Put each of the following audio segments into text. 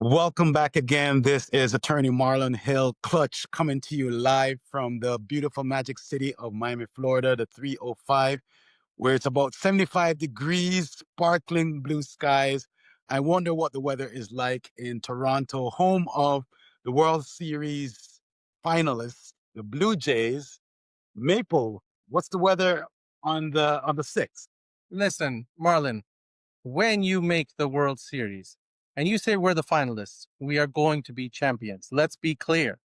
Welcome back again. This is attorney Marlon Hill, Clutch, coming to you live from the beautiful magic city of Miami, Florida, the 305, where it's about 75 degrees, sparkling blue skies. I wonder what the weather is like in Toronto, home of the World Series finalists, the Blue Jays. Maple, what's the weather on the 6th? Listen, Marlon, when you make the World Series and you say we're the finalists, we are going to be champions. Let's be clear.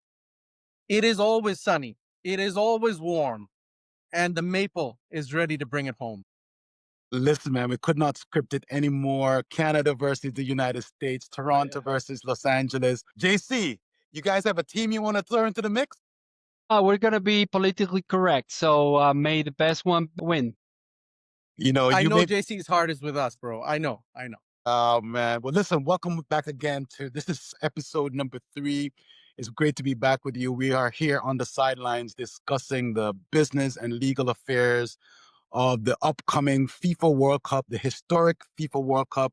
It is always sunny. It is always warm. And the maple is ready to bring it home. Listen, man, we could not script it anymore. Canada versus the United States, Toronto versus Los Angeles. JC, you guys have a team you want to throw into the mix? We're going to be politically correct. So may the best one win. I know JC's heart is with us, bro. I know. Oh, man. Well, listen, welcome back again this is episode number 3. It's great to be back with you. We are here on the sidelines discussing the business and legal affairs of the upcoming FIFA World Cup, the historic FIFA World Cup.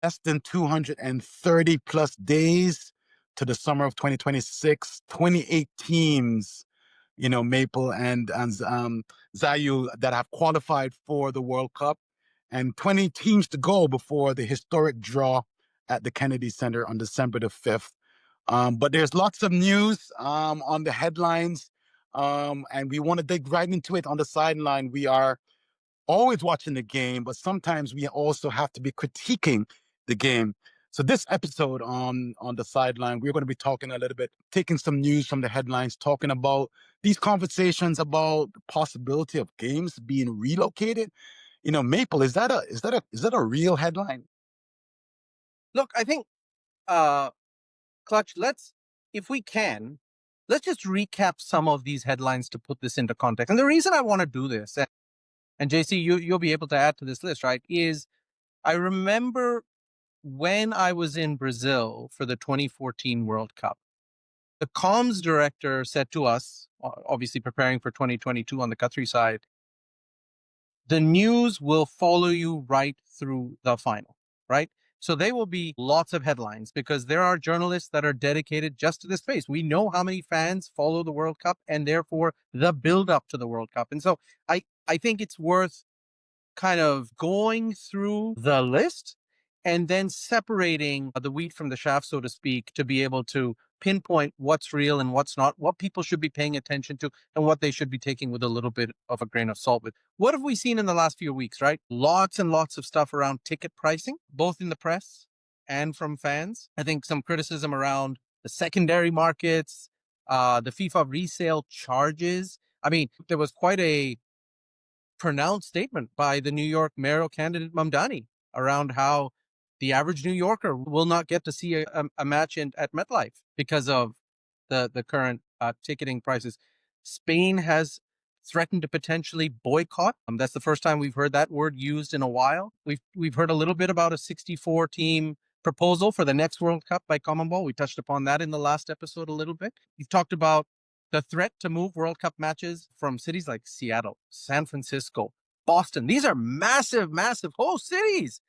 Less than 230 plus days to the summer of 2026, 28 teams, Maple and Zayu that have qualified for the World Cup, and 20 teams to go before the historic draw at the Kennedy Center on December the 5th. But there's lots of news on the headlines, and we want to dig right into it on the sideline. We are always watching the game, but sometimes we also have to be critiquing the game. So this episode on the sideline, we're going to be talking a little bit, taking some news from the headlines, talking about these conversations about the possibility of games being relocated. Maple, is that a real headline? Look, I think, Clutch, if we can, let's just recap some of these headlines to put this into context. And the reason I want to do this, and JC, you'll be able to add to this list, right, is I remember when I was in Brazil for the 2014 World Cup, the comms director said to us, obviously preparing for 2022 on the Qatari side, the news will follow you right through the final, right? So there will be lots of headlines because there are journalists that are dedicated just to this space. We know how many fans follow the World Cup and therefore the build up to the World Cup. And so I think it's worth kind of going through the list and then separating the wheat from the chaff, so to speak, to be able to pinpoint what's real and what's not, what people should be paying attention to, and what they should be taking with a little bit of a grain of salt with. What have we seen in the last few weeks, right? Lots and lots of stuff around ticket pricing, both in the press and from fans. I think some criticism around the secondary markets, the FIFA resale charges. I mean, there was quite a pronounced statement by the New York mayoral candidate Mamdani around how the average New Yorker will not get to see a match at MetLife because of the current ticketing prices. Spain has threatened to potentially boycott. That's the first time we've heard that word used in a while. We've heard a little bit about a 64-team proposal for the next World Cup by CONMEBOL. We touched upon that in the last episode a little bit. We've talked about the threat to move World Cup matches from cities like Seattle, San Francisco, Boston. These are massive, massive host cities,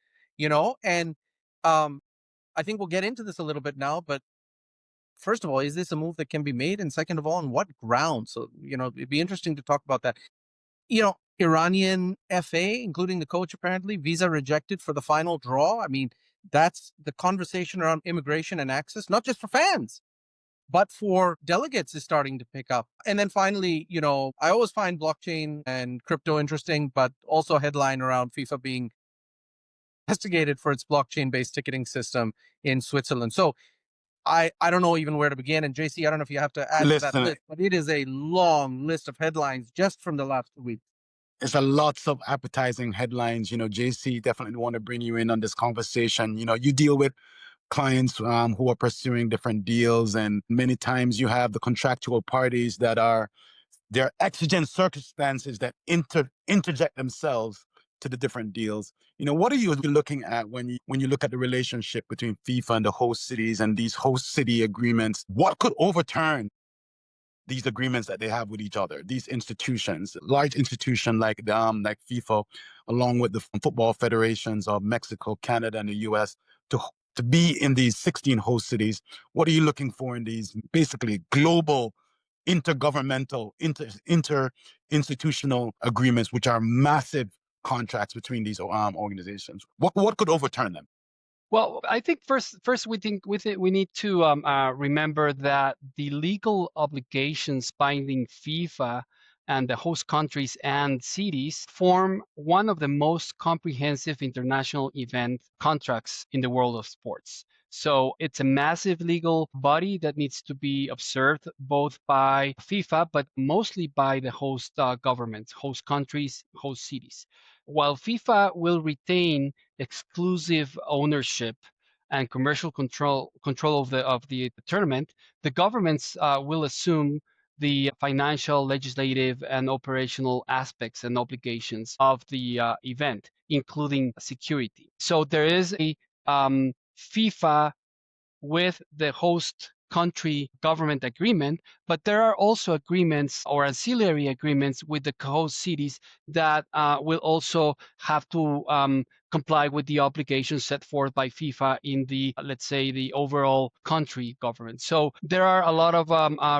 and I think we'll get into this a little bit now, but first of all, is this a move that can be made? And second of all, on what ground? So, it'd be interesting to talk about that. Iranian FA, including the coach, apparently, visa rejected for the final draw. I mean, that's the conversation around immigration and access, not just for fans, but for delegates is starting to pick up. And then finally, I always find blockchain and crypto interesting, but also a headline around FIFA being investigated for its blockchain-based ticketing system in Switzerland. So I don't know even where to begin. And JC, I don't know if you have to add to that list, but it is a long list of headlines just from the last 2 weeks. It's a lots of appetizing headlines. JC, definitely want to bring you in on this conversation. You deal with clients who are pursuing different deals, and many times you have the contractual parties that are there are exigent circumstances that interject themselves to the different deals. What are you looking at when you look at the relationship between FIFA and the host cities and these host city agreements? What could overturn these agreements that they have with each other, these institutions, large institutions like FIFA, along with the football federations of Mexico, Canada, and the US, to be in these 16 host cities? What are you looking for in these basically global intergovernmental, inter-institutional agreements, which are massive contracts between these organizations? What could overturn them? Well, I think first we need to remember that the legal obligations binding FIFA and the host countries and cities form one of the most comprehensive international event contracts in the world of sports. So it's a massive legal body that needs to be observed both by FIFA, but mostly by the host governments, host countries, host cities. While FIFA will retain exclusive ownership and commercial control of the tournament, the governments will assume the financial, legislative, and operational aspects and obligations of the event, including security. So there is a FIFA with the host country government agreement, but there are also agreements or ancillary agreements with the host cities that will also have to comply with the obligations set forth by FIFA in the, let's say, the overall country government. So there are a lot of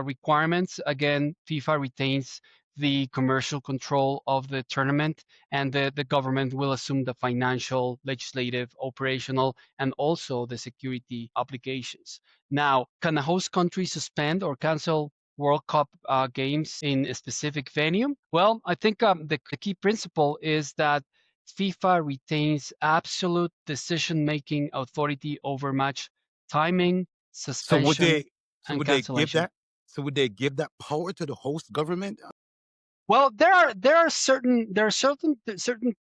requirements. Again, FIFA retains the commercial control of the tournament, and the government will assume the financial, legislative, operational, and also the security obligations. Now, can a host country suspend or cancel World Cup games in a specific venue? Well, I think the key principle is that FIFA retains absolute decision-making authority over match timing, So would suspension, they? So and would they give cancellation. that? So would they give that power to the host government? Well, there are certain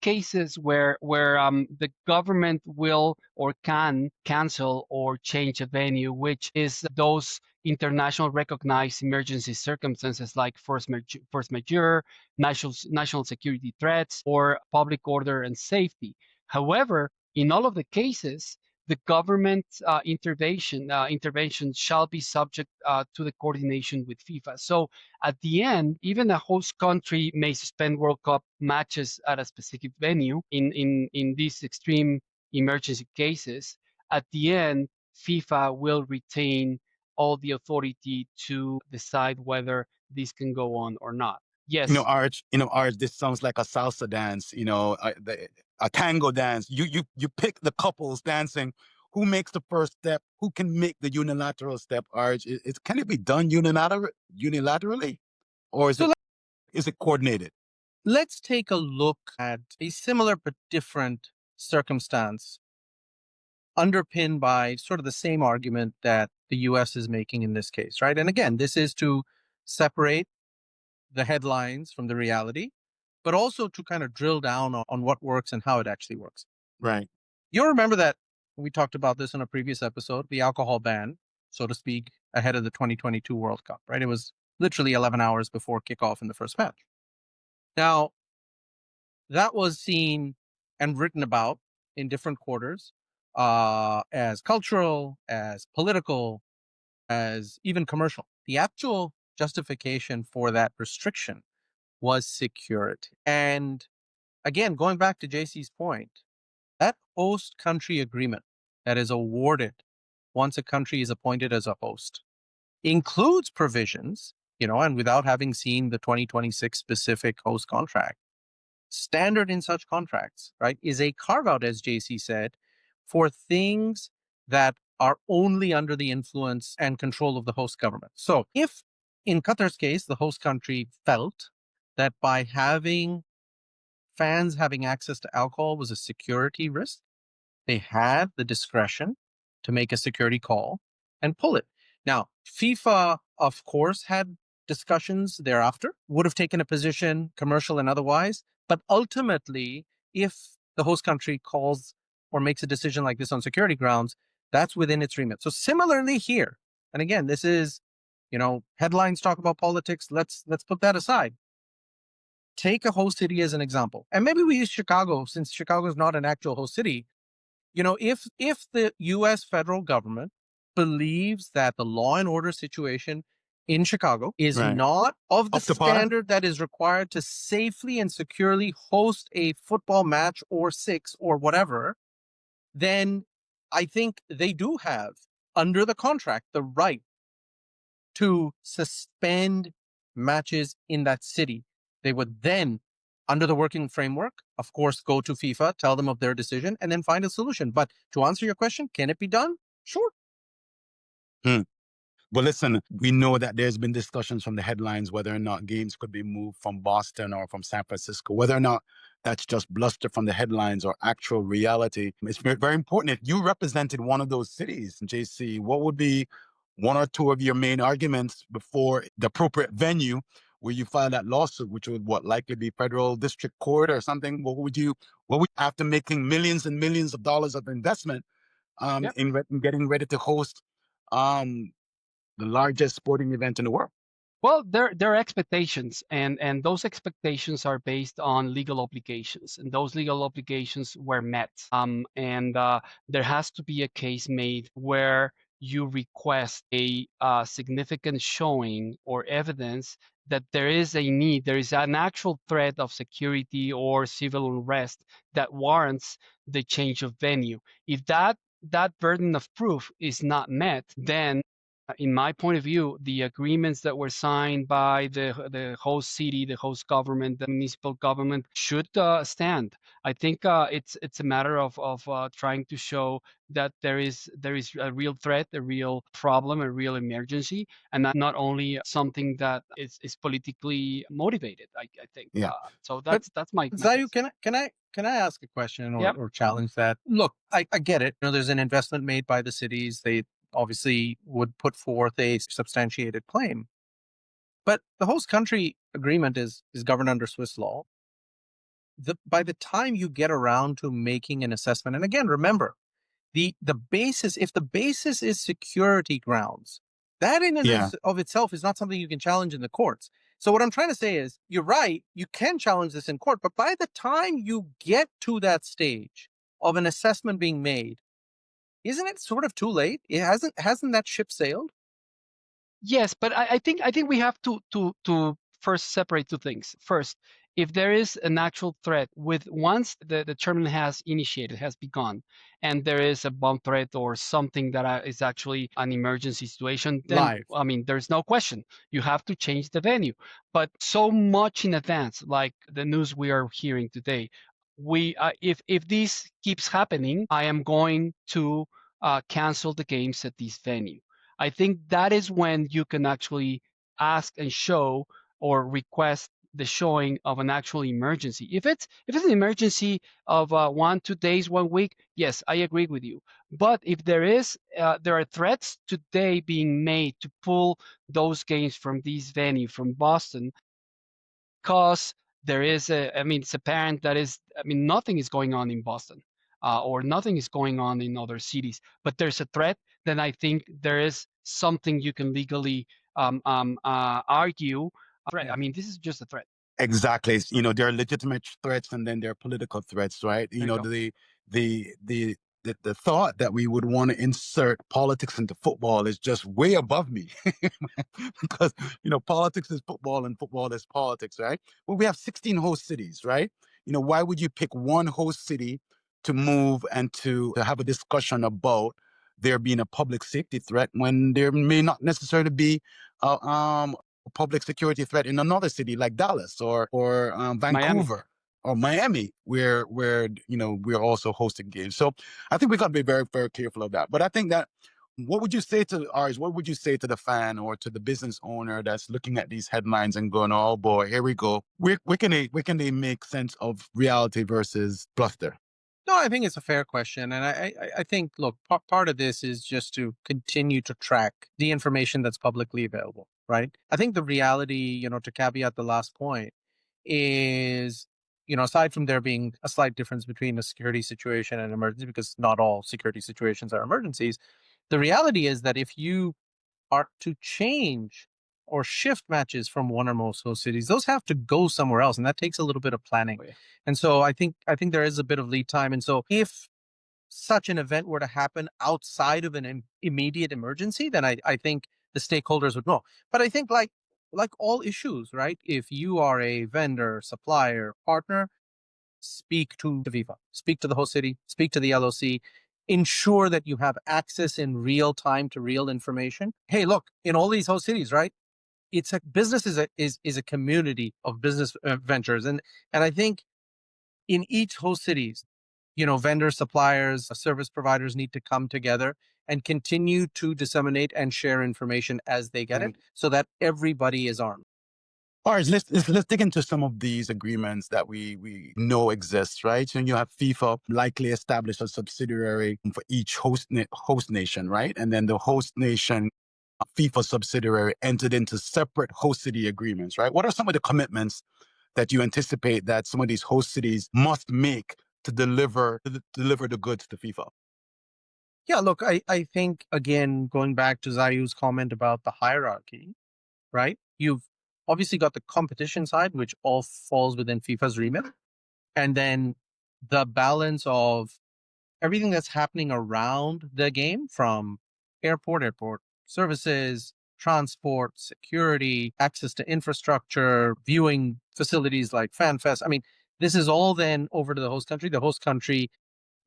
cases where the government will or can cancel or change a venue, which is those international recognized emergency circumstances like force majeure, national security threats, or public order and safety. However, in all of the cases, the government intervention shall be subject to the coordination with FIFA. So at the end, even a host country may suspend World Cup matches at a specific venue in these extreme emergency cases. At the end, FIFA will retain all the authority to decide whether this can go on or not. Yes. Aarij, this sounds like a salsa dance, a tango dance. You pick the couples dancing. Who makes the first step? Who can make the unilateral step, Aarij? Can it be done unilaterally? Or So is it coordinated? let's take a look at a similar but different circumstance underpinned by sort of the same argument that the US is making in this case, right? And again, this is to separate the headlines from the reality, but also to kind of drill down on what works and how it actually works. Right. You'll remember that we talked about this in a previous episode, the alcohol ban, so to speak, ahead of the 2022 World Cup, right? It was literally 11 hours before kickoff in the first match. Now, that was seen and written about in different quarters as cultural, as political, as even commercial. The actual justification for that restriction was security. And again, going back to JC's point, that host country agreement that is awarded once a country is appointed as a host includes provisions, and without having seen the 2026 specific host contract, standard in such contracts, right, is a carve out, as JC said, for things that are only under the influence and control of the host government. So if in Qatar's case, the host country felt that by having fans having access to alcohol was a security risk, they had the discretion to make a security call and pull it. Now, FIFA, of course, had discussions thereafter, would have taken a position, commercial and otherwise. But ultimately, if the host country calls or makes a decision like this on security grounds, that's within its remit. So similarly here, and again, this is, headlines talk about politics. Let's put that aside. Take a host city as an example. And maybe we use Chicago, since Chicago is not an actual host city. If the US federal government believes that the law and order situation in Chicago is Right. not of the Up to par? standard that is required to safely and securely host a football match or six or whatever, then I think they do have, under the contract, the right to suspend matches in that city. They would then, under the working framework, of course, go to FIFA, tell them of their decision, and then find a solution. But to answer your question, can it be done? Sure. Well, listen, we know that there's been discussions from the headlines whether or not games could be moved from Boston or from San Francisco, whether or not that's just bluster from the headlines or actual reality. It's very important. If you represented one of those cities, JC, what would be one or two of your main arguments before the appropriate venue where you file that lawsuit, which would likely be federal district court or something? After making millions and millions of dollars of investment in getting ready to host the largest sporting event in the world? Well, there are expectations, and those expectations are based on legal obligations, and those legal obligations were met. And there has to be a case made where you request a significant showing or evidence that there is a need, there is an actual threat of security or civil unrest that warrants the change of venue. If that burden of proof is not met, then in my point of view, the agreements that were signed by the host city, the host government, the municipal government should stand. I think it's a matter of trying to show that there is a real threat, a real problem, a real emergency, and not only something that is politically motivated. I think. Yeah. So that's my. Zayu, can I ask a question or challenge that? Look, I get it. There's an investment made by the cities. They obviously would put forth a substantiated claim. But the host country agreement is governed under Swiss law. By the time you get around to making an assessment, and again, remember, the basis, if the basis is security grounds, that in and of itself is not something you can challenge in the courts. So what I'm trying to say is, you're right, you can challenge this in court, but by the time you get to that stage of an assessment being made, isn't it sort of too late? It hasn't that ship sailed? Yes, but I think we have to first separate two things. First, if there is an actual threat once the tournament has initiated, has begun, and there is a bomb threat or something that is actually an emergency situation, then Live. I mean, there's no question. You have to change the venue. But so much in advance, like the news we are hearing today, if this keeps happening, I am going to cancel the games at this venue. I think that is when you can actually ask and show or request the showing of an actual emergency. If it's an emergency of 1, 2 days, 1 week, yes, I agree with you. But if there are threats today being made to pull those games from this venue, from Boston, because there is it's apparent that nothing is going on in Boston, or nothing is going on in other cities, but there's a threat, then I think there is something you can legally argue. Threat. I mean, this is just a threat. Exactly. There are legitimate threats and then there are political threats, right? The thought that we would want to insert politics into football is just way above me. Because, politics is football and football is politics, right? Well, we have 16 host cities, right? Why would you pick one host city to move and to have a discussion about there being a public safety threat when there may not necessarily be a public security threat in another city like Dallas or Vancouver or Miami, where we're also hosting games. So I think we got to be very, very careful of that. But I think that what would you say to Aarij? What would you say to the fan or to the business owner that's looking at these headlines and going, "Oh boy, here we go"? Where can they make sense of reality versus bluster? No, I think it's a fair question. And I think, look, part of this is just to continue to track the information that's publicly available, right? I think the reality, to caveat the last point is, aside from there being a slight difference between a security situation and an emergency, because not all security situations are emergencies, the reality is that if you are to change or shift matches from one or most host cities, those have to go somewhere else, and that takes a little bit of planning. And so I think there is a bit of lead time. And so if such an event were to happen outside of an immediate emergency, then I think the stakeholders would know. But I think like all issues, right? If you are a vendor, supplier, partner, speak to the FIFA, speak to the host city, speak to the LOC. ensure that you have access in real time to real information. Hey, look, in all these host cities, right? It's a business is a community of business ventures. And I think in each host cities, vendors, suppliers, service providers need to come together and continue to disseminate and share information as they get it so that everybody is armed. All right, let's dig into some of these agreements that we know exist, right? So you have FIFA likely establish a subsidiary for each host nation, right? And then the host nation FIFA subsidiary entered into separate host city agreements, right? What are some of the commitments that you anticipate that some of these host cities must make to deliver the goods to FIFA? Yeah, look, I think, again, going back to Zayu's comment about the hierarchy, right? You've obviously got the competition side, which all falls within FIFA's remit. And then the balance of everything that's happening around the game, from airport services, transport, security, access to infrastructure, viewing facilities like FanFest. I mean, this is all then over to the host country. The host country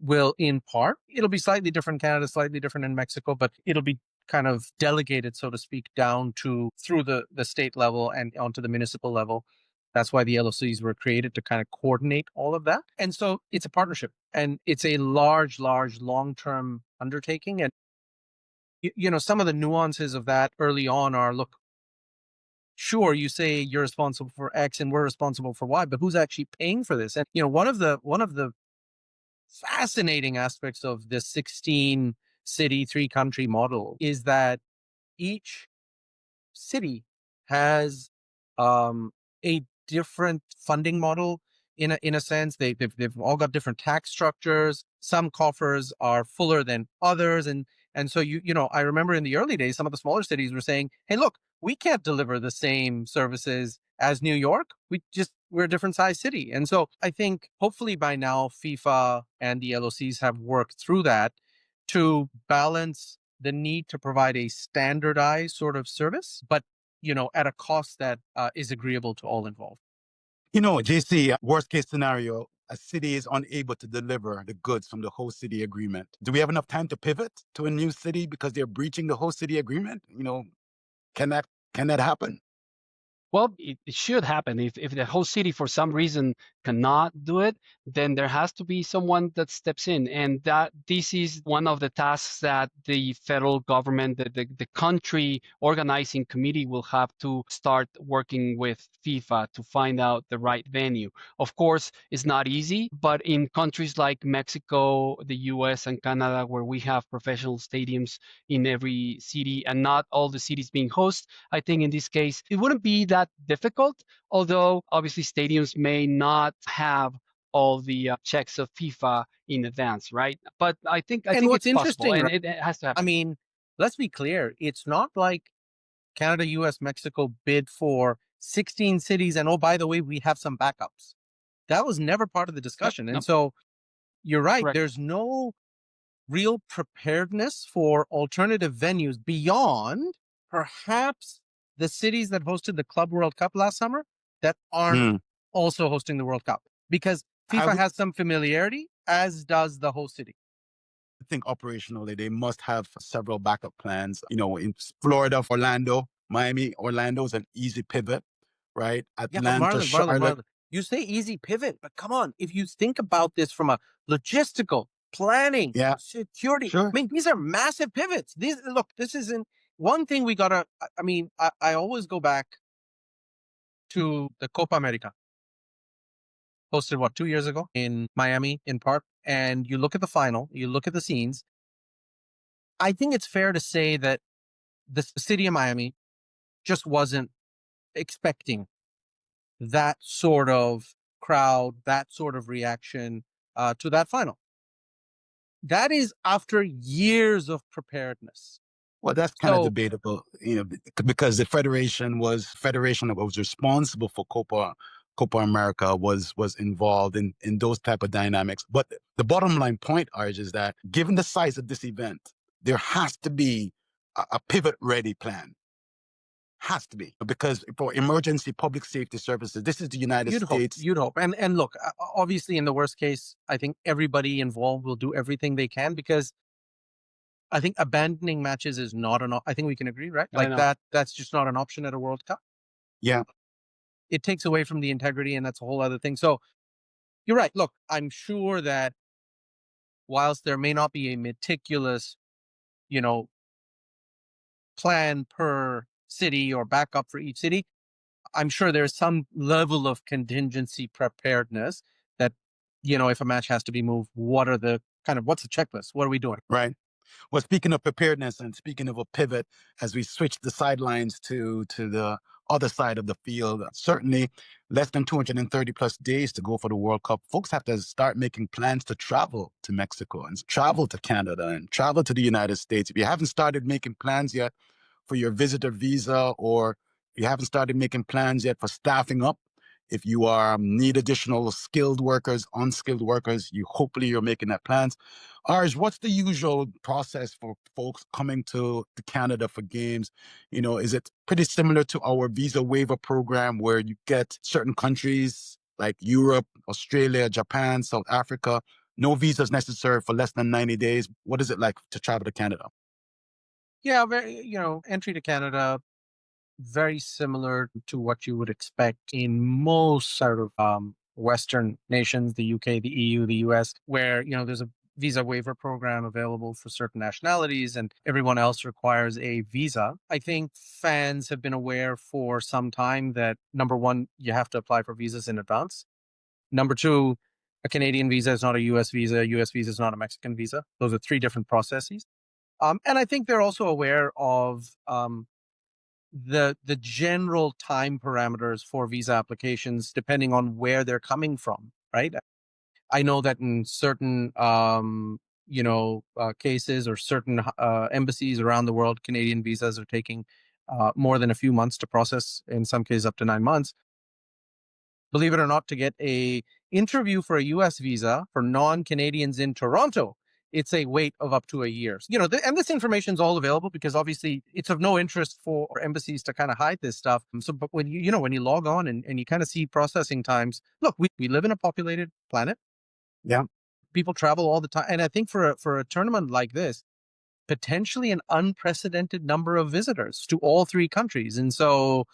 will, in part, it'll be slightly different in Canada, slightly different in Mexico, but it'll be kind of delegated, so to speak, down to through the state level and onto the municipal level. That's why the LOCs were created, to kind of coordinate all of that. And so it's a partnership, and it's a large, long-term undertaking. And, some of the nuances of that early on are, look, sure, you say you're responsible for X and we're responsible for Y, but who's actually paying for this? And, one of the fascinating aspects of this 16 city, 3 country model is that each city has a different funding model. In a sense, they've all got different tax structures. Some coffers are fuller than others, and so I remember in the early days, some of the smaller cities were saying, "Hey, look, we can't deliver the same services as New York. We're a different size city." And so I think hopefully by now FIFA and the LOCs have worked through that to balance the need to provide a standardized sort of service, but at a cost that is agreeable to all involved. JC, worst case scenario, a city is unable to deliver the goods from the host city agreement. Do we have enough time to pivot to a new city because they're breaching the host city agreement? Can that happen? Well, it should happen. If the host city for some reason cannot do it, then there has to be someone that steps in. And this is one of the tasks that the federal government, the country organizing committee, will have to start working with FIFA to find out the right venue. Of course, it's not easy, but in countries like Mexico, the US, and Canada, where we have professional stadiums in every city and not all the cities being host, I think in this case, it wouldn't be that difficult, although obviously stadiums may not have all the checks of FIFA in advance, right? But I think what's it's possible, interesting, and it has to happen. I mean, let's be clear. It's not like Canada, US, Mexico bid for 16 cities and, oh, by the way, we have some backups. That was never part of the discussion. And so you're right. Correct. There's no real preparedness for alternative venues beyond perhaps the cities that hosted the Club World Cup last summer that aren't also hosting the World Cup, because FIFA has some familiarity, as does the host city. I think operationally, they must have several backup plans. In Florida, Orlando, Miami, Orlando is an easy pivot, right? Atlanta, Marlon, you say easy pivot, but come on, if you think about this from a logistical, planning, security, sure. I mean, these are massive pivots. This isn't one thing we gotta, I always go back to the Copa America, hosted 2 years ago in Miami, in part, and you look at the final, you look at the scenes. I think it's fair to say that the city of Miami just wasn't expecting that sort of crowd, that sort of reaction to that final. That is after years of preparedness. Well, that's kind of debatable, because the federation that was responsible for Copa America was involved in those type of dynamics. But the bottom line point, Aarij, is that given the size of this event, there has to be a pivot ready plan. Has to be, because for emergency public safety services, this is the United States. You'd hope. And look, obviously, in the worst case, I think everybody involved will do everything they can, because I think abandoning matches is not an. I think we can agree, right? Like that's just not an option at a World Cup. Yeah. It takes away from the integrity, and that's a whole other thing. So you're right. Look, I'm sure that whilst there may not be a meticulous, plan per city or backup for each city, I'm sure there's some level of contingency preparedness that, if a match has to be moved, what's the checklist? What are we doing? Right. Well, speaking of preparedness and speaking of a pivot, as we switch the sidelines to the other side of the field, certainly less than 230 plus days to go for the World Cup. Folks have to start making plans to travel to Mexico and travel to Canada and travel to the United States. If you haven't started making plans yet for your visitor visa, or if you haven't started making plans yet for staffing up, if you need additional skilled workers, unskilled workers, hopefully you're making that plans. Aarij, what's the usual process for folks coming to Canada for games? Is it pretty similar to our visa waiver program, where you get certain countries like Europe, Australia, Japan, South Africa, no visas necessary for less than 90 days? What is it like to travel to Canada? Yeah, entry to Canada, very similar to what you would expect in most sort of Western nations, the UK, the EU, the US, where, there's a visa waiver program available for certain nationalities and everyone else requires a visa. I think fans have been aware for some time that, number one, you have to apply for visas in advance. Number two, a Canadian visa is not a US visa. A US visa is not a Mexican visa. Those are three different processes. And I think they're also aware of the general time parameters for visa applications, depending on where they're coming from, right? I know that in certain, cases or certain embassies around the world, Canadian visas are taking more than a few months to process, in some cases up to 9 months. Believe it or not, to get a interview for a US visa for non-Canadians in Toronto, it's a wait of up to a year. And this information is all available, because obviously it's of no interest for embassies to kind of hide this stuff. So, but when you log on and you kind of see processing times, look, we live in a populated planet. Yeah. People travel all the time. And I think for a tournament like this, potentially an unprecedented number of visitors to all three countries. And so,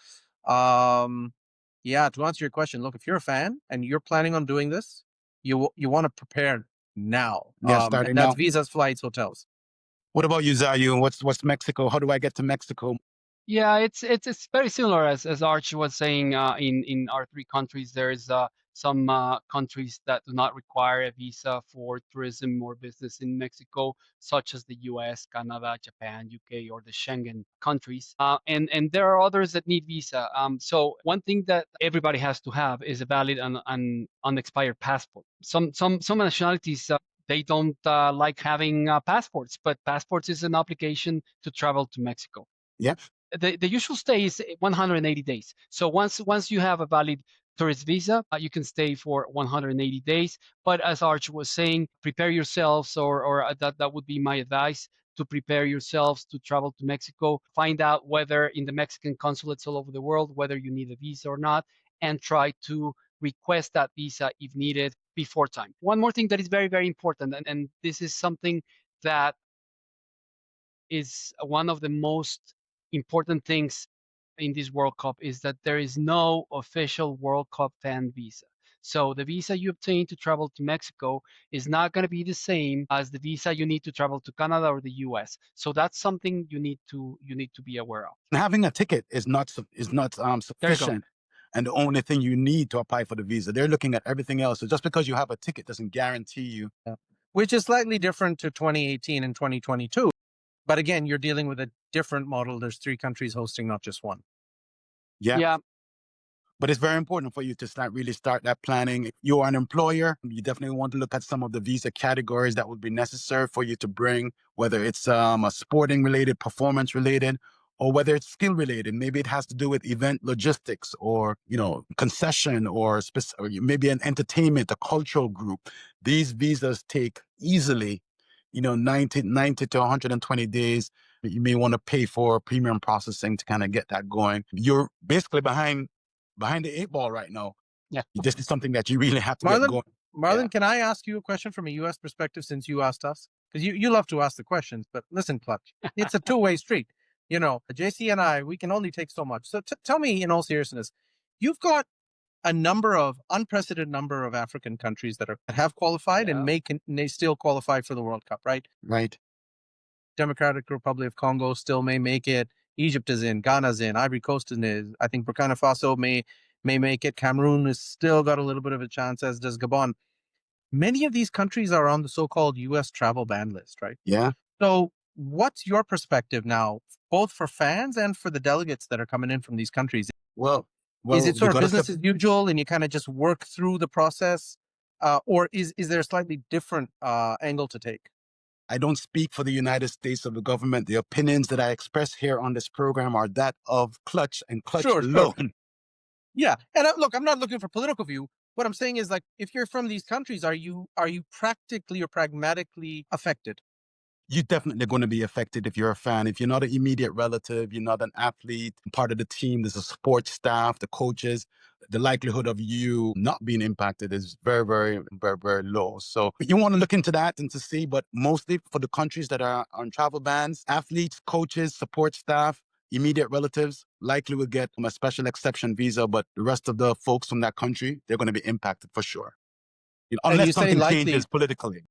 yeah, to answer your question, look, if you're a fan and you're planning on doing this, you want to prepare now. Yeah, starting and that's now. visas, flights, hotels. What about you, Zayu? What's Mexico? How do I get to Mexico? Yeah, it's very similar as Aarij was saying. In our three countries, there's some countries that do not require a visa for tourism or business in Mexico, such as the U.S., Canada, Japan, UK, or the Schengen countries. And there are others that need visa. So one thing that everybody has to have is a valid and unexpired passport. Some nationalities. They don't like having passports, but passports is an obligation to travel to Mexico. Yeah. The usual stay is 180 days. So once you have a valid tourist visa, you can stay for 180 days. But as Aarij was saying, prepare yourselves, or that would be my advice, to prepare yourselves to travel to Mexico. Find out whether in the Mexican consulates all over the world, whether you need a visa or not, and try to request that visa if needed before time. One more thing that is very, very important, and this is something that is one of the most important things in this World Cup, is that there is no official World Cup fan visa. So the visa you obtain to travel to Mexico is not going to be the same as the visa you need to travel to Canada or the US. So that's something you need to be aware of. Having a ticket is not sufficient, and the only thing you need to apply for the visa. They're looking at everything else. So just because you have a ticket doesn't guarantee you. Yeah. Which is slightly different to 2018 and 2022. But again, you're dealing with a different model. There's three countries hosting, not just one. Yeah. But it's very important for you to start that planning. If you're an employer, you definitely want to look at some of the visa categories that would be necessary for you to bring, whether it's a sporting related, performance related, or whether it's skill related. Maybe it has to do with event logistics, or, concession, or maybe an entertainment, a cultural group. These visas take easily, 90 to 120 days. You may want to pay for premium processing to kind of get that going. You're basically behind the 8 ball right now. Yeah. This is something that you really have to get going. Marlon, can I ask you a question from a U.S. perspective since you asked us? Because you love to ask the questions, but listen, Clutch, it's a two-way street. You know, JC and I, we can only take so much. So tell me, in all seriousness, you've got a unprecedented number of African countries that have qualified and may still qualify for the World Cup, right? Right. Democratic Republic of Congo still may make it. Egypt is in, Ghana's in, Ivory Coast is in. I think Burkina Faso may make it. Cameroon has still got a little bit of a chance, as does Gabon. Many of these countries are on the so-called U.S. travel ban list, right? Yeah. So what's your perspective now, both for fans and for the delegates that are coming in from these countries? Well, is it sort of business as usual and you kind of just work through the process? Or is there a slightly different angle to take? I don't speak for the United States of the government. The opinions that I express here on this program are that of Clutch and Clutch alone. Sure. Yeah. And look, I'm not looking for political view. What I'm saying is, like, if you're from these countries, are you practically or pragmatically affected? You're definitely going to be affected if you're a fan. If you're not an immediate relative, you're not an athlete, part of the team, there's a support staff, the coaches, the likelihood of you not being impacted is very, very, very, very low. So you want to look into that and to see, but mostly for the countries that are on travel bans, athletes, coaches, support staff, immediate relatives likely will get a special exception visa, but the rest of the folks from that country, they're going to be impacted for sure. Unless something changes politically.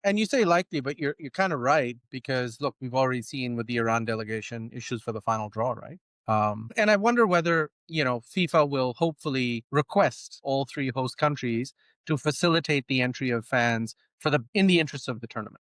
And you say likely, but you're kind of right, because look, we've already seen with the Iran delegation issues for the final draw, right? And I wonder whether, FIFA will hopefully request all three host countries to facilitate the entry of fans in the interest of the tournament.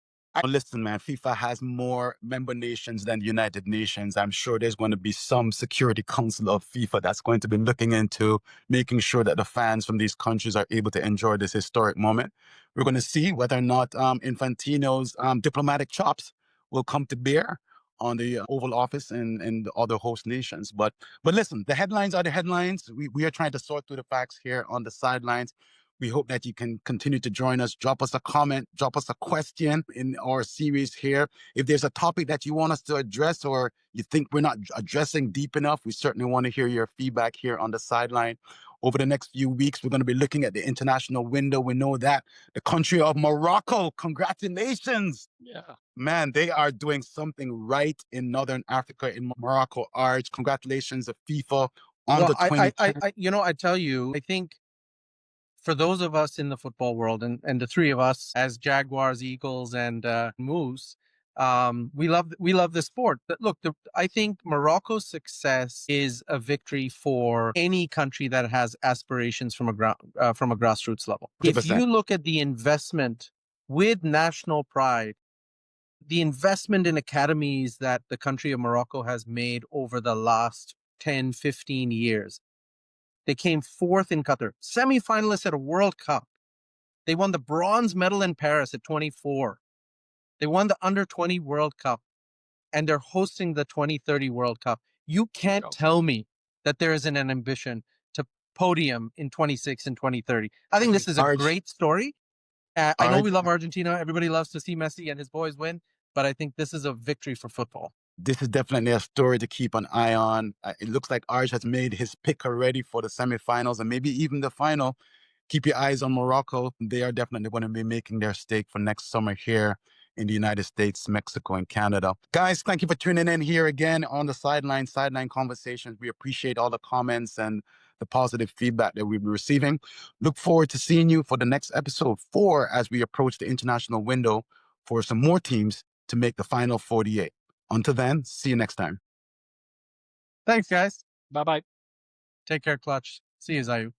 Listen, man, FIFA has more member nations than the United Nations. I'm sure there's going to be some Security Council of FIFA that's going to be looking into making sure that the fans from these countries are able to enjoy this historic moment. We're going to see whether or not Infantino's diplomatic chops will come to bear on the Oval Office and the other host nations. But listen, the headlines are the headlines. We are trying to sort through the facts here on the sidelines. We hope that you can continue to join us. Drop us a comment, drop us a question in our series here. If there's a topic that you want us to address or you think we're not addressing deep enough, we certainly want to hear your feedback here on the sideline. Over the next few weeks, we're going to be looking at the international window. We know that the country of Morocco, congratulations. Yeah. Man, they are doing something right in Northern Africa, in Morocco. Aarij, congratulations to FIFA on the 20. I tell you, I think for those of us in the football world, and the three of us as Jaguars, Eagles, and Moose, we love the sport. But look, I think Morocco's success is a victory for any country that has aspirations from a grassroots level. 100%. If you look at the investment with national pride, the investment in academies that the country of Morocco has made over the last 10, 15 years, they came fourth in Qatar, semi-finalists at a World Cup. They won the bronze medal in Paris at 24. They won the under-20 World Cup, and they're hosting the 2030 World Cup. You can't tell me that there isn't an ambition to podium in 26 and 2030. I think this is a great story. I know we love Argentina. Everybody loves to see Messi and his boys win, but I think this is a victory for football. This is definitely a story to keep an eye on. It looks like Aarij has made his pick already for the semifinals and maybe even the final. Keep your eyes on Morocco. They are definitely going to be making their stake for next summer here in the United States, Mexico, and Canada. Guys, thank you for tuning in here again on the Sideline Conversations. We appreciate all the comments and the positive feedback that we've been receiving. Look forward to seeing you for the next episode 4 as we approach the international window for some more teams to make the final 48. Until then, see you next time. Thanks, guys. Bye-bye. Take care, Clutch. See you, Zayu.